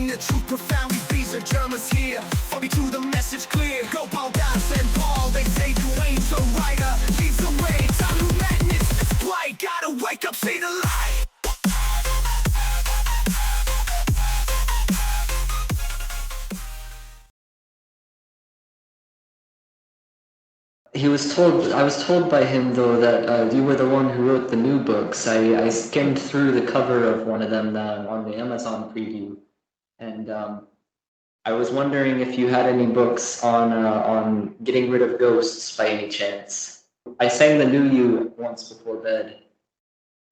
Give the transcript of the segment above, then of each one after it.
the truth profoundly. These are Germans here. Follow me to the message clear. Go Paul, Das and Paul. They say Duane, so writer leads the way. Time to madness, it's blight. Gotta wake up, see the light. I was told by him, though, that you were the one who wrote the new books. I skimmed through the cover of one of them on the Amazon preview, and I was wondering if you had any books on getting rid of ghosts by any chance. I sang the new you once before bed,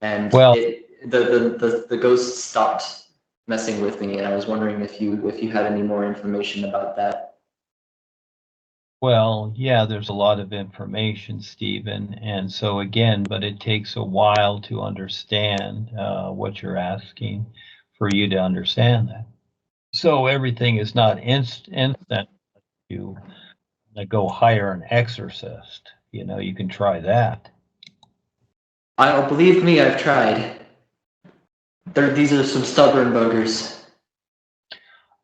and the ghosts stopped messing with me, and I was wondering if you had any more information about that. Well, yeah, there's a lot of information, Stephen, and so again, but it takes a while to understand what you're asking for you to understand that. So everything is not instant. You go hire an exorcist. You know, you can try that. Believe me, I've tried. These are some stubborn buggers.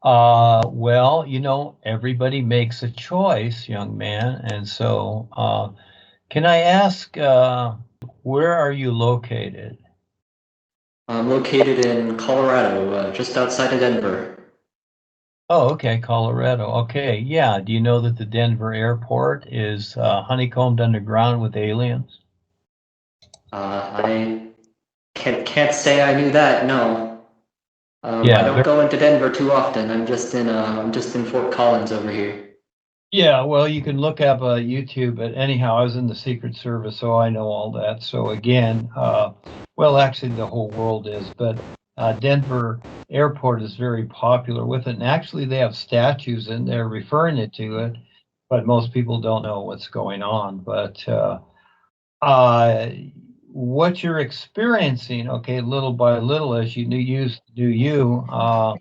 Well, you know, everybody makes a choice, young man. And so, can I ask, where are you located? I'm located in Colorado, just outside of Denver. Oh, okay, Colorado. Okay, yeah. Do you know that the Denver airport is honeycombed underground with aliens? I can't say I knew that. No. Yeah, I don't go into Denver too often. I'm just in Fort Collins over here. Yeah, well, you can look up YouTube, but anyhow, I was in the Secret Service, so I know all that. So again, well, actually the whole world is, but Denver Airport is very popular with it. And actually they have statues in there referring it to it, but most people don't know what's going on. But what you're experiencing, okay, little by little, as you to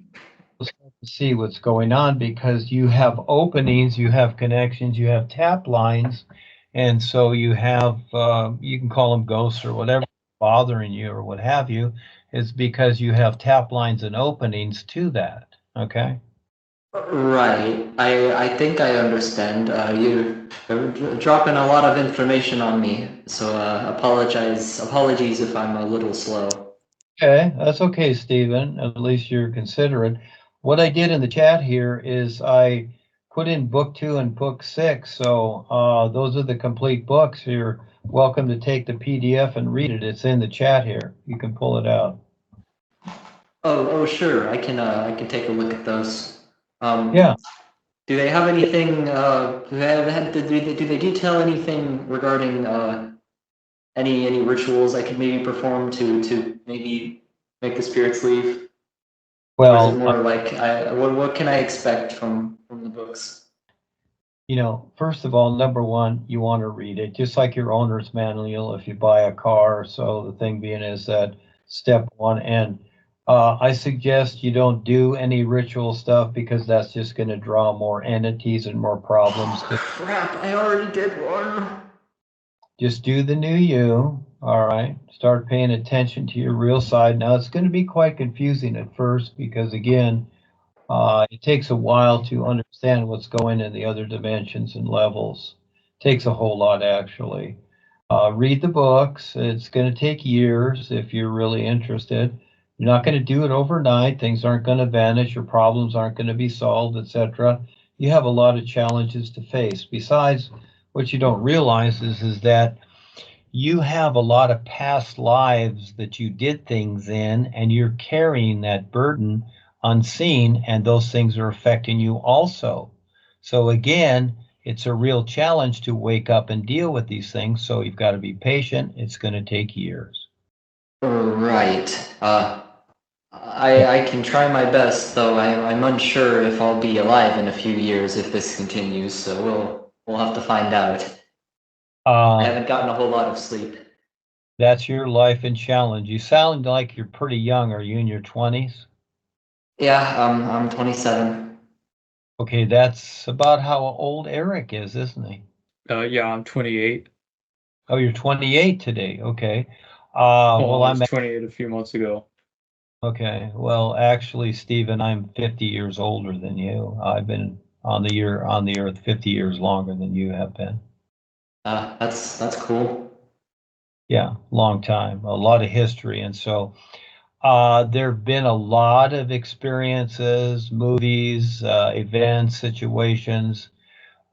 see what's going on, because you have openings, you have connections, you have tap lines, and so you have you can call them ghosts or whatever bothering you or what have you, is because you have tap lines and openings to that. Okay. Right. I think I understand. You're dropping a lot of information on me, so apologies if I'm a little slow. Okay, that's okay, Stephen. At least you're considerate. What I did in the chat here is I put in book 2 and book 6. So those are the complete books. You're welcome to take the PDF and read it. It's in the chat here. You can pull it out. Oh, sure. I can take a look at those. Yeah. Do they have anything? Do they detail anything regarding any rituals I could maybe perform to maybe make the spirits leave? Well, or is it more like what can I expect from the books? You know, first of all, number one, you want to read it, just like your owner's manual if you buy a car. So the thing being is that step one, and I suggest you don't do any ritual stuff because that's just going to draw more entities and more problems. Oh, crap, I already did one. Just do the new you, all right? Start paying attention to your real side. Now, it's going to be quite confusing at first because, again, it takes a while to understand what's going in the other dimensions and levels. It takes a whole lot, actually. Read the books. It's going to take years if you're really interested. You're not going to do it overnight. Things aren't going to vanish. Your problems aren't going to be solved, etc. You have a lot of challenges to face. Besides, what you don't realize is that you have a lot of past lives that you did things in, and you're carrying that burden unseen, and those things are affecting you also. So again, it's a real challenge to wake up and deal with these things. So you've got to be patient. It's going to take years. Right. I can try my best, though I'm unsure if I'll be alive in a few years if this continues. So we'll have to find out. I haven't gotten a whole lot of sleep. That's your life and challenge. You sound like you're pretty young. Are you in your 20s? Yeah, I'm 27. Okay, that's about how old Eric is, isn't he? Yeah, I'm 28. Oh, you're 28 today. Okay. Well, I was 28 a few months ago. Okay. Well, actually, Stephen, I'm 50 years older than you. I've been on the earth 50 years longer than you have been. That's cool. Yeah, long time, a lot of history. And so there have been a lot of experiences, movies, events, situations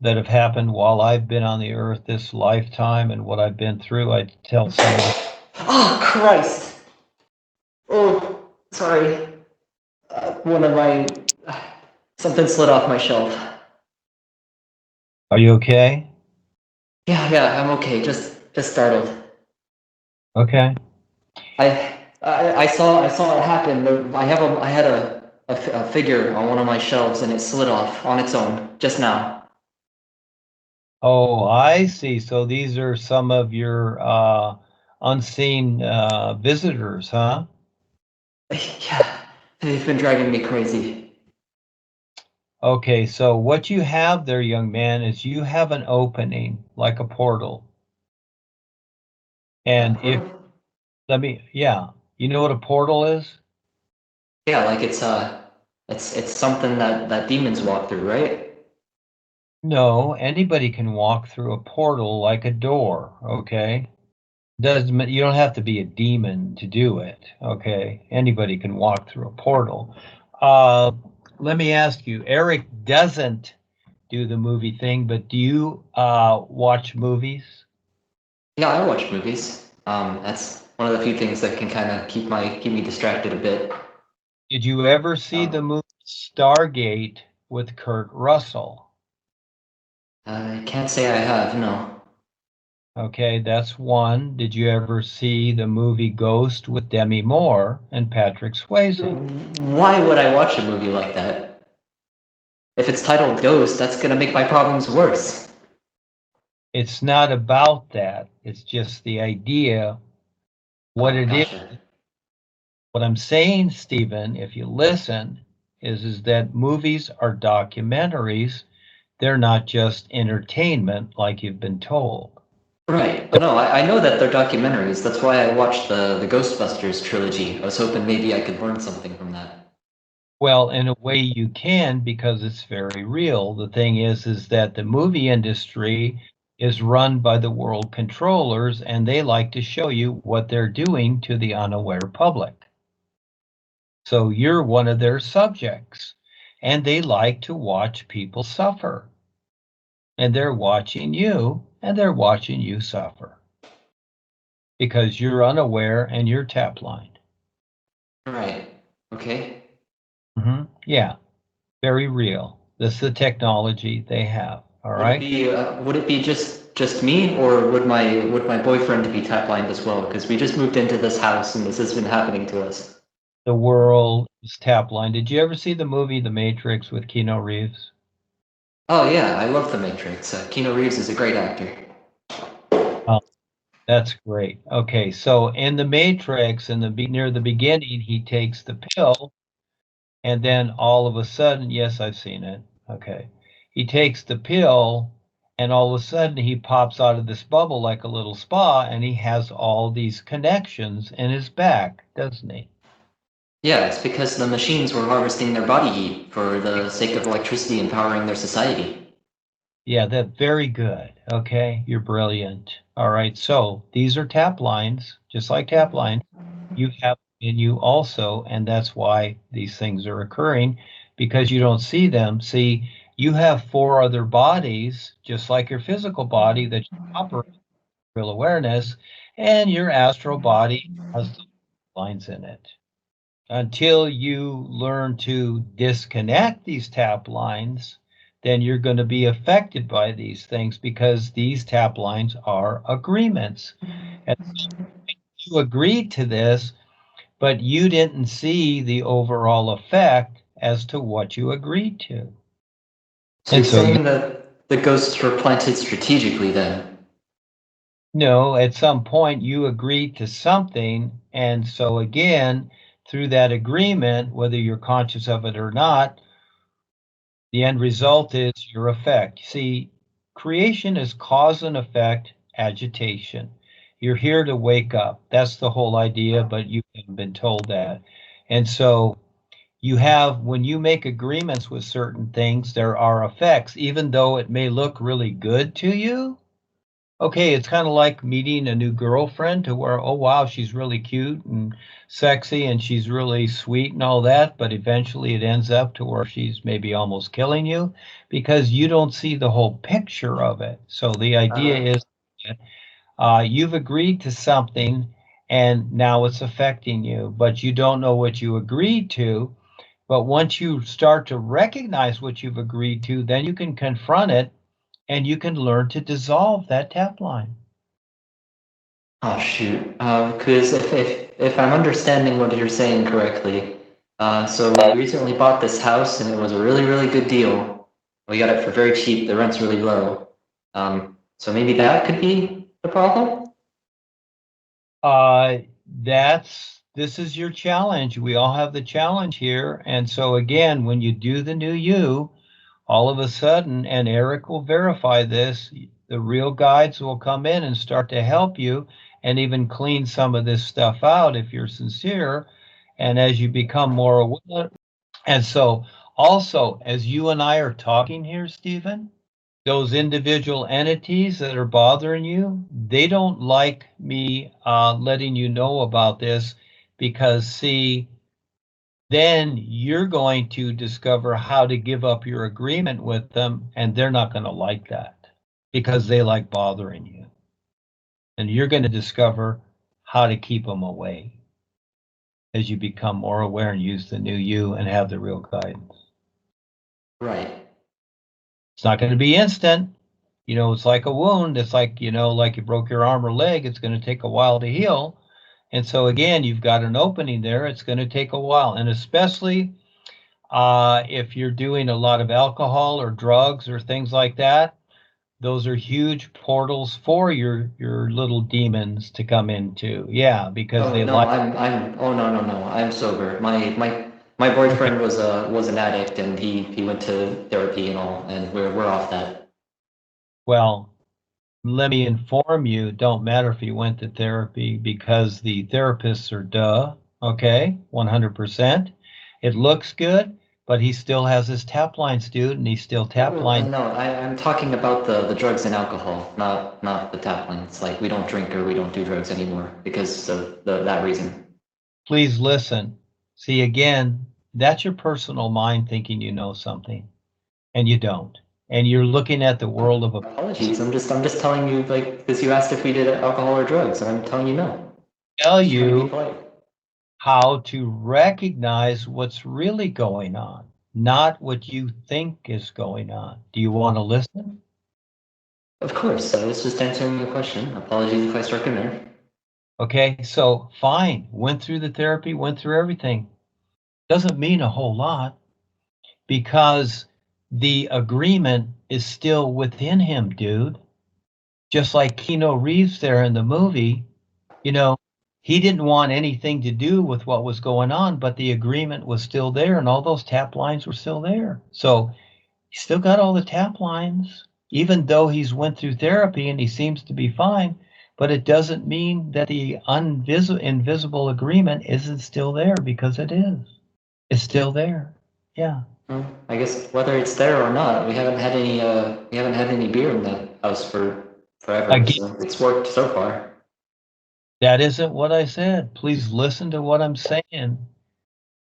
that have happened while I've been on the earth this lifetime, and what I've been through. I tell some of the. Oh, Christ. Oh, sorry. One of my... Something slid off my shelf. Are you okay? Yeah, I'm okay. Just startled. Okay. I saw it happen. I had a figure on one of my shelves and it slid off on its own just now. Oh, I see. So these are some of your unseen visitors, huh? Yeah, they've been driving me crazy. Okay, so what you have there, young man, is you have an opening like a portal. And if, yeah, you know what a portal is? Yeah, like it's something that demons walk through, right? No, anybody can walk through a portal like a door, okay? You don't have to be a demon to do it, okay? Anybody can walk through a portal. Let me ask you, Eric doesn't do the movie thing, but do you watch movies? Yeah, I watch movies. That's one of the few things that can kind of keep me distracted a bit. Did you ever see the Um, movie Stargate with Kurt Russell? I can't say I have, no. Okay, that's one. Did you ever see the movie Ghost with Demi Moore and Patrick Swayze? Why would I watch a movie like that? If it's titled Ghost, that's gonna make my problems worse. It's not about that. It's just the idea. What Oh, it is, gotcha. what I'm saying, Stephen, if you listen, is that movies are documentaries. They're not just entertainment like you've been told. Right. Well, no, I know that they're documentaries. That's why I watched the Ghostbusters trilogy. I was hoping maybe I could learn something from that. Well, in a way you can because it's very real. The thing is that the movie industry is run by the world controllers and they like to show you what they're doing to the unaware public. So you're one of their subjects and they like to watch people suffer. And they're watching you and they're watching you suffer because you're unaware and you're tap lined. Right. Okay. Yeah, very real. This is the technology they have. All Would it right. be just me, or would my boyfriend be tap blind as well? Because we just moved into this house and this has been happening to us. The world is tap blind. Did you ever see the movie The Matrix with Keanu Reeves? Oh yeah, I love The Matrix. Keanu Reeves is a great actor. Oh, that's great. Okay, so in The Matrix, near the beginning, he takes the pill, and then all of a sudden, yes, I've seen it. Okay, he takes the pill, and all of a sudden, he pops out of this bubble like a little spa, and he has all these connections in his back, doesn't he? Yeah, it's because the machines were harvesting their body heat for the sake of electricity and powering their society. Yeah, that's very good. Okay, you're brilliant. All right, so these are tap lines, just like tap lines. You have in you also, and that's why these things are occurring because you don't see them. See, you have four other bodies, just like your physical body that you operate with real awareness, and your astral body has the lines in it. Until you learn to disconnect these tap lines, then you're going to be affected by these things because these tap lines are agreements. And you agreed to this, but you didn't see the overall effect as to what you agreed to. So And you're so you saying that the ghosts were planted strategically then? know at some point you agreed to something. And so again, through that agreement, whether you're conscious of it or not, the end result is your effect. See, creation is cause and effect agitation. You're here to wake up. That's the whole idea, but you haven't been told that. And so you have, when you make agreements with certain things, there are effects, even though it may look really good to you. Okay, it's kind of like meeting a new girlfriend to where, oh, wow, she's really cute and sexy and she's really sweet and all that, but eventually it ends up to where she's maybe almost killing you because you don't see the whole picture of it. So the idea is that you've agreed to something and now it's affecting you, but you don't know what you agreed to. But once you start to recognize what you've agreed to, then you can confront it and you can learn to dissolve that tap line. Oh shoot. Because if I'm understanding what you're saying correctly, so we recently bought this house and it was a really, really good deal. We got it for very cheap. The rent's really low. So maybe that could be the problem? This is your challenge. We all have the challenge here. And so again, when you do the new you, all of a sudden, and Eric will verify this, the real guides will come in and start to help you and even clean some of this stuff out if you're sincere. And as you become more aware, and so also as you and I are talking here, Stephen, those individual entities that are bothering you, they don't like me letting you know about this because, see, then you're going to discover how to give up your agreement with them, and they're not going to like that because they like bothering you. And you're going to discover how to keep them away as you become more aware and use the new you and have the real guidance. Right. It's not going to be instant. You know, it's like a wound. It's like, you know, like you broke your arm or leg. It's going to take a while to heal. And so again, you've got an opening there. It's going to take a while. And especially if you're doing a lot of alcohol or drugs or things like that, those are huge portals for your little demons to come into. Yeah, because Oh they no, like. oh no, I'm sober. My boyfriend was an addict and he went to therapy and all, and we're off that. Well, let me inform you, don't matter if you went to therapy because the therapists are okay, 100%. It looks good, but he still has his tap lines, dude, and he's still tap line. No, I'm talking about the drugs and alcohol, not the tap lines. Like we don't drink or we don't do drugs anymore because of that reason. Please listen. See, again, that's your personal mind thinking you know something, and you don't. And you're looking at the world of Apologies. I'm just telling you, like, because you asked if we did alcohol or drugs, and I'm telling you no. tell Just trying to be you polite. how to recognize what's really going on, not what you think is going on. Do you want to listen? Of course, I was just answering your question. Apologies if I struck a nerve. Okay, so fine. Went through the therapy, went through everything. Doesn't mean a whole lot because the agreement is still within him, dude. Just like Keanu Reeves there in the movie, you know, he didn't want anything to do with what was going on, but the agreement was still there and all those tap lines were still there. So he's still got all the tap lines, even though he's went through therapy and he seems to be fine, but it doesn't mean that the invisible agreement isn't still there because it is. It's still there. Yeah. Well, I guess whether it's there or not, we haven't had any beer in the house for forever, Again, so it's worked so far. that isn't what I said. Please listen to what I'm saying.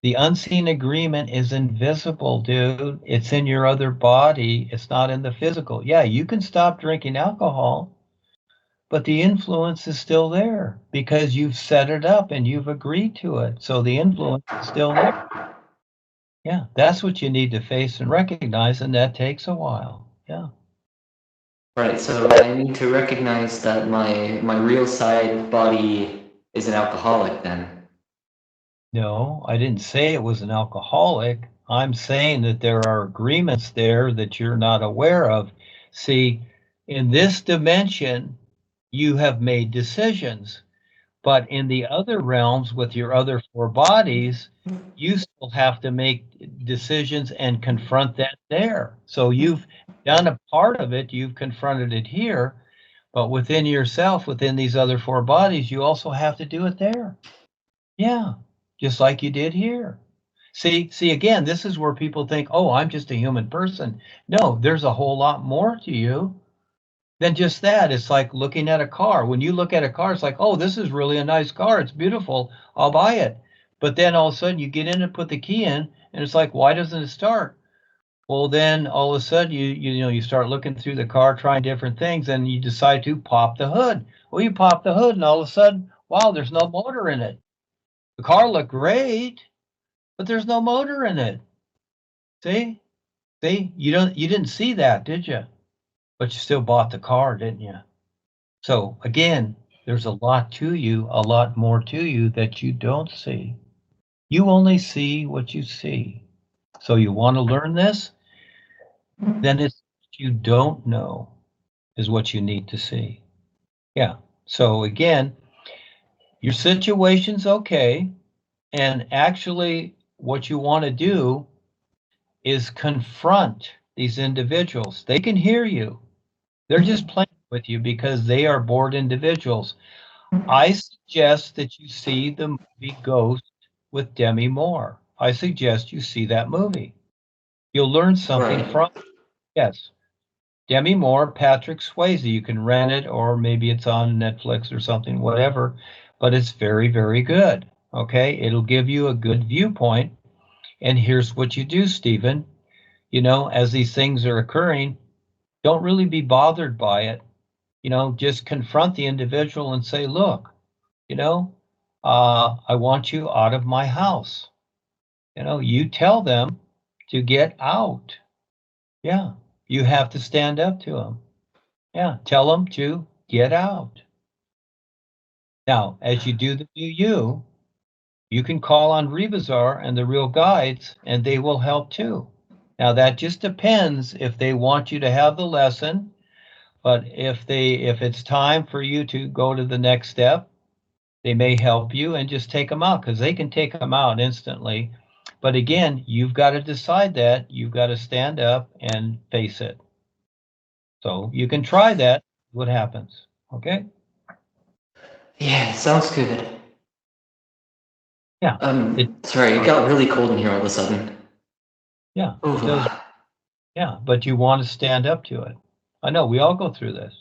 The unseen agreement is invisible, dude. It's in your other body. It's not in the physical. Yeah, you can stop drinking alcohol, but the influence is still there because you've set it up and you've agreed to it. So the influence is still there. Yeah, that's what you need to face and recognize, and that takes a while. Yeah. Right, so I need to recognize that my real side body is an alcoholic then. No, I didn't say it was an alcoholic. I'm saying that there are agreements there that you're not aware of. See, in this dimension, you have made decisions. But in the other realms with your other four bodies, you still have to make decisions and confront that there. So you've done a part of it, you've confronted it here, but within yourself, within these other four bodies, you also have to do it there. Yeah. just like you did here. See, again, this is where people think, oh, I'm just a human person. No, there's a whole lot more to you than just that. It's like looking at a car. When you look at a car, it's like, oh, this is really a nice car. It's beautiful. I'll buy it. But then all of a sudden you get in and put the key in, and it's like, why doesn't it start? Well, then all of a sudden you start looking through the car, trying different things, and you decide to pop the hood. Well, you pop the hood, and all of a sudden, wow, there's no motor in it. The car looked great, but there's no motor in it. See, you didn't see that, did you? But you still bought the car, didn't you? So again, there's a lot to you, a lot more to you that you don't see. You only see what you see. So you want to learn this? Then it's what you don't know is what you need to see. Yeah. So again, your situation's okay. And actually what you want to do is confront these individuals. They can hear you. They're just playing with you because they are bored individuals. I suggest that you see the movie Ghost with Demi Moore. I suggest you see that movie. You'll learn something Right. from it. Yes. Demi Moore, Patrick Swayze. You can rent it, or maybe it's on Netflix or something, whatever. But it's very, very good. Okay? It'll give you a good viewpoint. And here's what you do, Stephen. As these things are occurring, don't really be bothered by it. Just confront the individual and say, look, I want you out of my house. You tell them to get out. Yeah, you have to stand up to them. Yeah, tell them to get out. Now, as you do the new you can call on Rebazar and the Real Guides, and they will help too. Now, that just depends if they want you to have the lesson, but if it's time for you to go to the next step, they may help you and just take them out, because they can take them out instantly. But again, you've got to decide that. You've got to stand up and face it. So you can try that, what happens, okay? Yeah, sounds good. Yeah. Sorry, it got really cold in here all of a sudden. Yeah, Ooh. it does. Yeah, but you want to stand up to it. I know, we all go through this.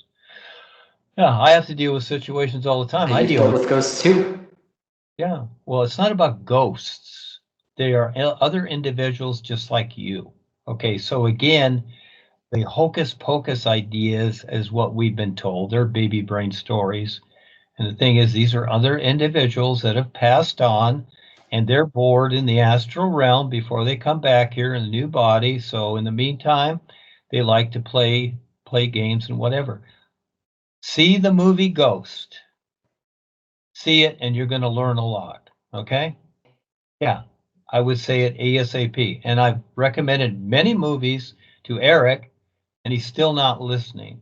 Yeah, I have to deal with situations all the time. I You deal dealt with ghosts too? Yeah, well, it's not about ghosts. They are other individuals just like you. Okay, so again, the hocus pocus ideas is what we've been told. They're baby brain stories. And the thing is, these are other individuals that have passed on, and they're bored in the astral realm before they come back here in the new body. So in the meantime, they like to play games and whatever. See the movie Ghost. See it, and you're going to learn a lot. Okay? Yeah, I would say it ASAP. And I've recommended many movies to Eric, and he's still not listening.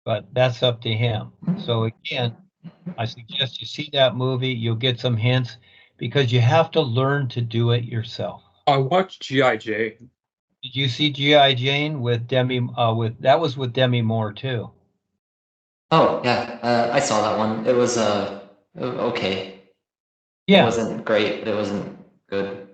But that's up to him. So again, I suggest you see that movie. You'll get some hints, because you have to learn to do it yourself. I watched G.I. Jane. Did you see G.I. Jane with Demi? That was with Demi Moore too. Oh, yeah, I saw that one. It was, okay. Yeah. It wasn't great, but it wasn't good.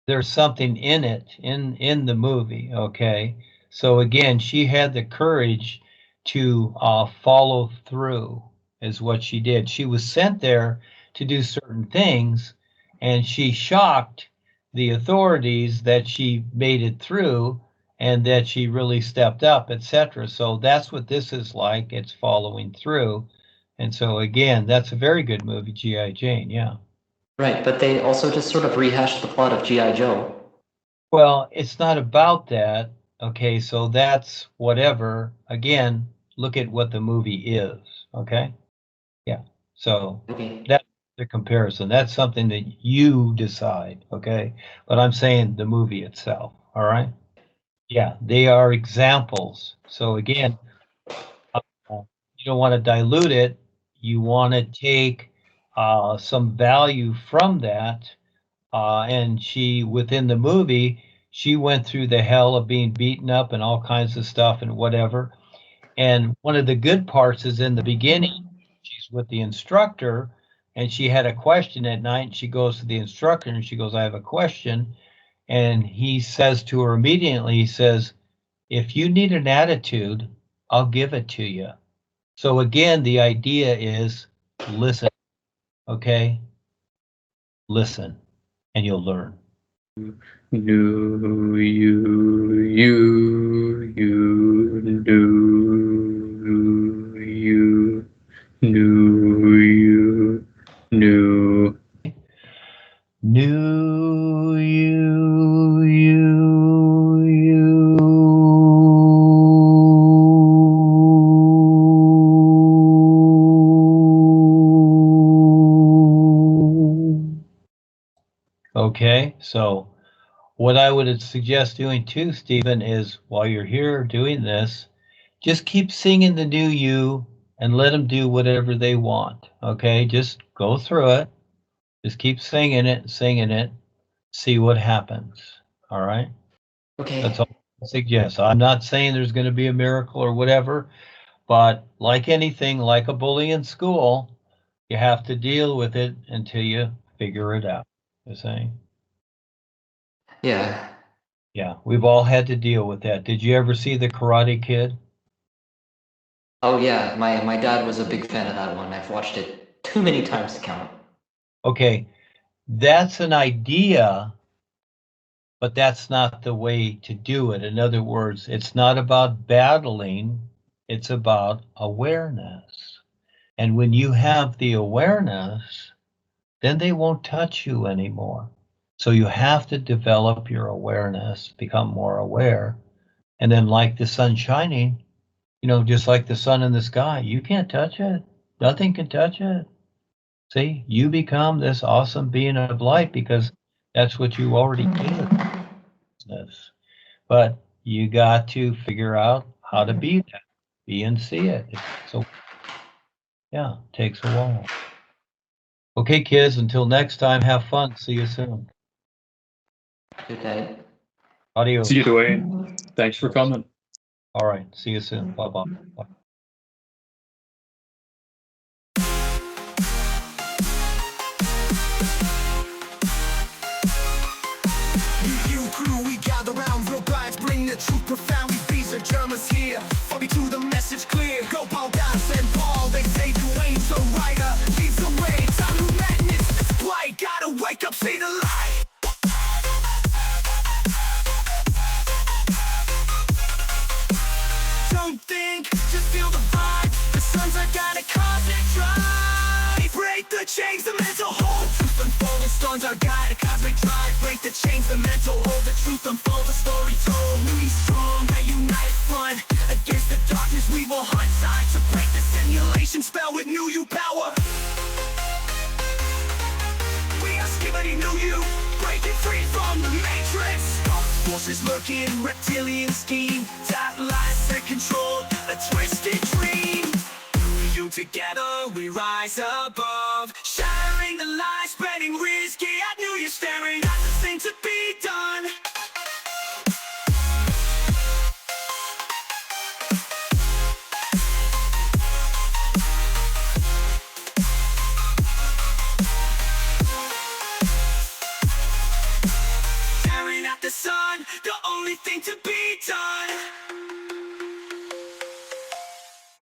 There's something in it, in the movie, okay? So again, she had the courage to follow through, is what she did. She was sent there to do certain things, and she shocked the authorities that she made it through and that she really stepped up, etc. So that's what this is like. It's following through. And so again, that's a very good movie, G.I. Jane, yeah. Right, but they also just sort of rehashed the plot of G.I. Joe. Well, it's not about that. Okay, so that's whatever. Again, look at what the movie is. Okay? Yeah. So Okay. that's the comparison. That's something that you decide. Okay? But I'm saying the movie itself. All right? Yeah, they are examples. So again, you don't want to dilute it. You want to take some value from that. And she, within the movie, she went through the hell of being beaten up and all kinds of stuff and whatever. And one of the good parts is in the beginning, she's with the instructor, and she had a question at night, and she goes to the instructor and she goes, I have a question. And he says to her immediately, he says, if you need an attitude, I'll give it to you. So again, the idea is listen, okay? Listen, and you'll learn. New you, new. New you. Okay, so what I would suggest doing too, Stephen, is while you're here doing this, just keep singing the new you and let them do whatever they want. Okay, just go through it. Just keep singing it, see what happens. All right. Okay. That's all I suggest. I'm not saying there's going to be a miracle or whatever, but like anything, like a bully in school, you have to deal with it until you figure it out. You're saying? Yeah. Yeah, we've all had to deal with that. Did you ever see The Karate Kid? Oh yeah, my dad was a big fan of that one. I've watched it too many times to count. Okay, that's an idea, but that's not the way to do it. In other words, it's not about battling, it's about awareness. And when you have the awareness, then they won't touch you anymore. So you have to develop your awareness, become more aware. And then like the sun shining, just like the sun in the sky, you can't touch it. Nothing can touch it. See, you become this awesome being of light because that's what you already is. But you got to figure out how to be that, be and see it. So yeah, it takes a while. Okay, kids, until next time, have fun. See you soon. Good night. Adios. See you, Duane. Thanks for coming. All right, see you soon. Bye-bye. Bye. You crew, we gather round, real guides bring the truth profoundly. These are Germans here, for me to the message clear. Go Paul, Das and Paul, they say Duane, so writer, leads the way. Time to madness, it's blight, gotta wake up, see the light. Don't think, just feel the vibe. The sun's are gonna cause it drive. Break the chains, the mental hold. Truth unfold, the storms are guide. A cosmic drive. Break the chains, the mental hold. The truth unfold, the story told. We strong, now unite front. Against the darkness, we will hunt. Time to break the simulation spell with new you power. We are skibbity new you. Breaking free from the matrix. Forces lurking, reptilian scheme. That lies that control a twisted dream. You together, we rise above. Shattering the lies, spreading risk.